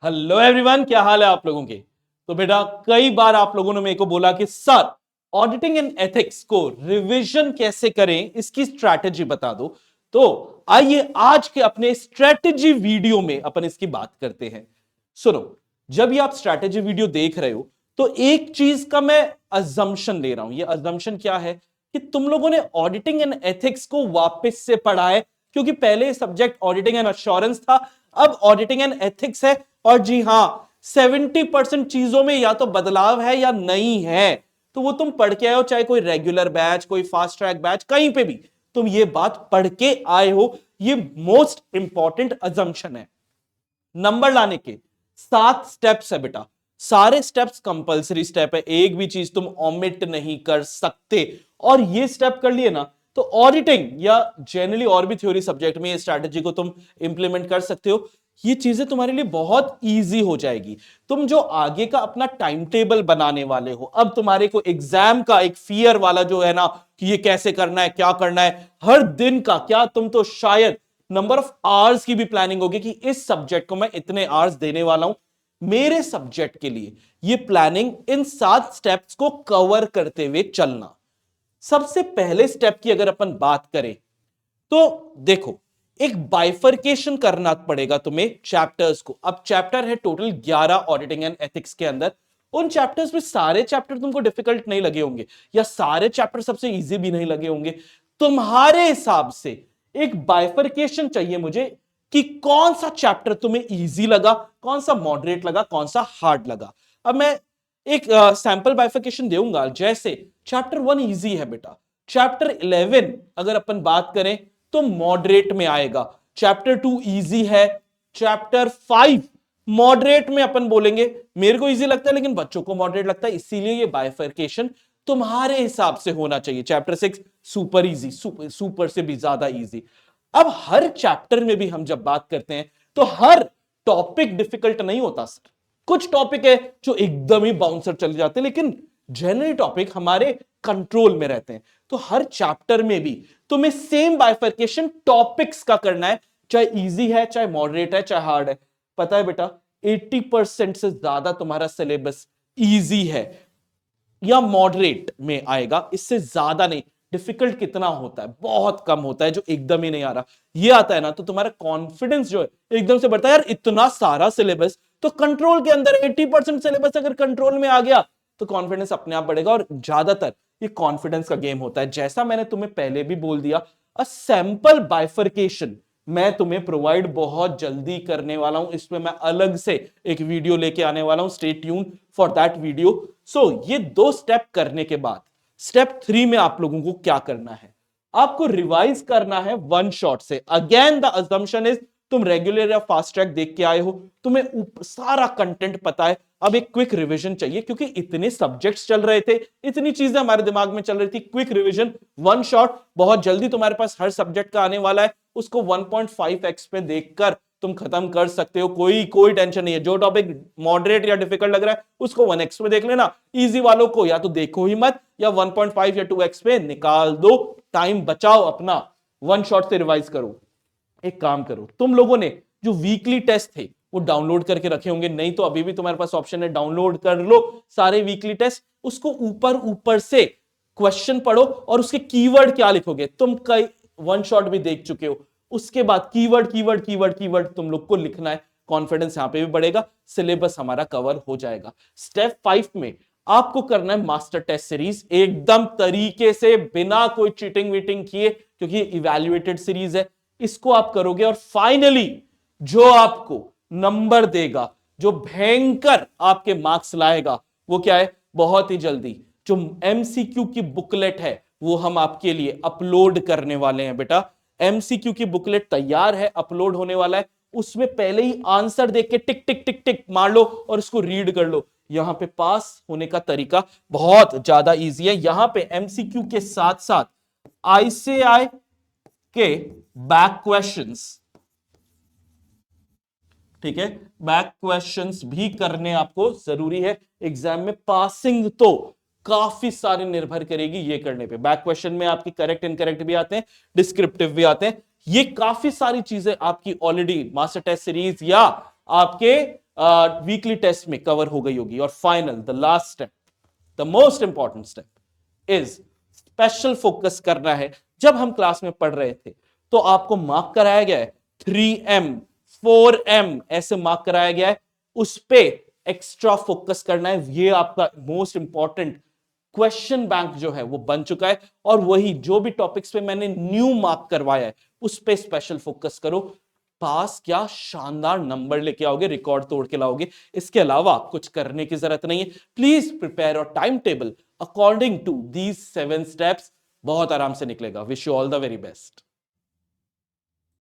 Hello everyone, क्या हाल है आप लोगों के। तो बेटा कई बार आप लोगों ने मेरे को बोला कि सर ऑडिटिंग एंड एथिक्स को रिवीजन कैसे करें, इसकी स्ट्रैटेजी बता दो। तो आइए आज के अपने स्ट्रैटेजी वीडियो में अपन इसकी बात करते हैं। सुनो, जब ये आप स्ट्रैटेजी वीडियो देख रहे हो तो एक चीज का मैं अजम्पशन ले रहा हूं। ये अजम्पशन क्या है कि तुम लोगों ने ऑडिटिंग एंड एथिक्स को वापस से पढ़ा है, क्योंकि पहले सब्जेक्ट ऑडिटिंग एंड अश्योरेंस था, अब ऑडिटिंग एंड एथिक्स है। और जी हां, 70% चीजों में या तो बदलाव है या नहीं है। तो वो तुम पढ़ के आए हो, चाहे कोई रेगुलर बैच, कोई फास्ट ट्रैक बैच, कहीं पे भी तुम ये बात पढ़ के आए हो। ये मोस्ट इंपॉर्टेंट अजम्पशन है। नंबर लाने के 7 स्टेप्स है बेटा, सारे स्टेप्स कंपलसरी स्टेप है, एक भी चीज तुम ओमिट नहीं कर सकते। और ये स्टेप कर लिए ना तो ऑडिटिंग या जनरली और भी थ्योरी सब्जेक्ट में ये स्ट्रैटेजी को तुम इंप्लीमेंट कर सकते हो। ये चीजें तुम्हारे लिए बहुत इजी हो जाएगी। तुम जो आगे का अपना टाइम टेबल बनाने वाले हो, अब तुम्हारे को एग्जाम का एक फियर वाला जो है ना कि ये कैसे करना है, क्या करना है, हर दिन का क्या, तुम तो शायद नंबर ऑफ आवर्स की भी प्लानिंग होगी कि इस सब्जेक्ट को मैं इतने आवर्स देने वाला हूं। मेरे सब्जेक्ट के लिए ये प्लानिंग इन 7 स्टेप्स को कवर करते हुए चलना। सबसे पहले स्टेप की अगर अपन बात करें तो देखो, एक बाइफरकेशन करना पड़ेगा तुम्हें चैप्टर्स को। अब चैप्टर है टोटल 11 ऑडिटिंग एंड एथिक्स के अंदर। उन चैप्टर्स में सारे चैप्टर तुमको डिफिकल्ट नहीं लगे होंगे या सारे चैप्टर सबसे इजी भी नहीं लगे होंगे। तुम्हारे हिसाब से एक बाइफरकेशन चाहिए मुझे कि कौन सा चैप्टर तुम्हें इजी लगा, कौन सा मॉडरेट लगा, कौन सा हार्ड लगा। अब मैं एक सैंपल बाइफरकेशन दूंगा। जैसे चैप्टर 1 इजी है बेटा, चैप्टर 11 अगर अपन बात करें तो मॉडरेट में आएगा, चैप्टर 2 इजी है, चैप्टर 5 मॉडरेट में अपन बोलेंगे। मेरे को इजी लगता है लेकिन बच्चों को मॉडरेट लगता है, इसीलिए ये बाइफरकेशन तुम्हारे हिसाब से होना चाहिए। चैप्टर 6 सुपर इजी, सुपर से भी ज्यादा इजी। अब हर चैप्टर में भी हम जब बात करते हैं तो हर टॉपिक डिफिकल्ट नहीं होता सर। कुछ टॉपिक है जो एकदम ही बाउंसर चले जाते हैं, लेकिन जनरल टॉपिक हमारे कंट्रोल में रहते हैं। तो हर चैप्टर में भी तुम्हें सेम बाइफरकेशन टॉपिक्स का करना है, चाहे इजी है, चाहे मॉडरेट है, चाहे हार्ड है। पता है बेटा 80% से ज्यादा तुम्हारा सिलेबस इजी है या मॉडरेट में आएगा, इससे ज्यादा नहीं। डिफिकल्ट कितना होता है? बहुत कम होता है जो एकदम ही नहीं आ रहा। ये आता है ना तो तुम्हारा कॉन्फिडेंस जो है एकदम से बढ़ता है। यार इतना सारा सिलेबस तो कंट्रोल के अंदर, 80% सिलेबस अगर कंट्रोल में आ गया तो कॉन्फिडेंस अपने आप बढ़ेगा। और ज्यादातर ये कॉन्फिडेंस का गेम होता है। जैसा मैंने तुम्हें पहले भी बोल दिया, अ सैंपल बाइफरकेशन मैं तुम्हें प्रोवाइड बहुत जल्दी करने वाला हूं। इसमें मैं अलग से एक वीडियो लेके आने वाला हूं, stay tune for that video. So ये 2 स्टेप करने के बाद स्टेप 3 में आप लोगों को क्या करना है? आपको रिवाइज करना है वन शॉट से। अगेन द अजम्पशन इज तुम रेगुलर या फास्ट ट्रैक देख के आए हो, तुम्हें सारा कंटेंट पता है। अब एक क्विक रिवीजन चाहिए, क्योंकि इतने सब्जेक्ट्स चल रहे थे, इतनी चीजें हमारे दिमाग में चल रही थी। क्विक रिवीजन वन शॉट बहुत जल्दी तुम्हारे पास हर सब्जेक्ट का आने वाला है, उसको 1.5x पे देखकर तुम खत्म कर सकते हो। कोई टेंशन नहीं है। जो टॉपिक मॉडरेट या डिफिकल्ट लग रहा है उसको 1x पे देख लेना, इजी वालों को या तो देखो ही मत या 1.5 या 2x पे निकाल दो। टाइम बचाओ अपना, वन शॉट से रिवाइज करो। एक काम करो, तुम लोगों ने जो वीकली टेस्ट थे वो डाउनलोड करके रखे होंगे, नहीं तो अभी भी तुम्हारे पास ऑप्शन है, डाउनलोड कर लो सारे वीकली टेस्ट। उसको ऊपर ऊपर से क्वेश्चन पढ़ो और उसके कीवर्ड क्या लिखोगे। तुम कई वन शॉट भी देख चुके हो, उसके बाद कीवर्ड कीवर्ड कीवर्ड कीवर्ड तुम लोग को लिखना है। कॉन्फिडेंस यहां पे भी बढ़ेगा, सिलेबस हमारा कवर हो जाएगा। स्टेप 5 में आपको करना है मास्टर टेस्ट सीरीज एकदम तरीके से, बिना कोई चीटिंग वीटिंग किए, क्योंकि ये इवैल्यूएटेड सीरीज है। इसको आप करोगे और फाइनली जो आपको नंबर देगा, जो भयंकर आपके मार्क्स लाएगा, वो क्या है? बहुत ही जल्दी जो एमसीक्यू की बुकलेट है वो हम आपके लिए अपलोड करने वाले हैं बेटा। एमसीक्यू की बुकलेट तैयार है, अपलोड होने वाला है। उसमें पहले ही आंसर देख के टिक टिक टिक टिक मार लो और उसको रीड कर लो। यहां पे पास होने का तरीका बहुत ज्यादा इजी है। यहां पे एमसीक्यू के साथ साथ आईसीएआई के बैक क्वेश्चंस, ठीक है, बैक क्वेश्चंस भी करने आपको जरूरी है। एग्जाम में पासिंग तो काफी सारे निर्भर करेगी ये करने पे। बैक क्वेश्चन में आपकी करेक्ट इनकरेक्ट भी आते हैं, डिस्क्रिप्टिव भी आते हैं। ये काफी सारी चीजें आपकी ऑलरेडी मास्टर टेस्ट सीरीज या आपके वीकली टेस्ट में कवर हो गई होगी। और final the last step, the most important step is special focus करना है। जब हम क्लास में पढ़ रहे थे तो आपको मार्क कराया गया है 3M 4M ऐसे मार्क कराया गया है, उस पे एक्स्ट्रा फोकस करना है। ये आपका मोस्ट इंपॉर्टेंट क्वेश्चन बैंक जो है वो बन चुका है, और वही जो भी टॉपिक्स पे मैंने न्यू मार्क करवाया है उस पे स्पेशल फोकस करो। पास क्या शानदार नंबर लेके आओगे, रिकॉर्ड तोड़ के लाओगे। इसके अलावा कुछ करने की जरूरत नहीं है। Please prepare your time table according to these 7 steps. बहुत आराम से निकलेगा। Wish you all the very best.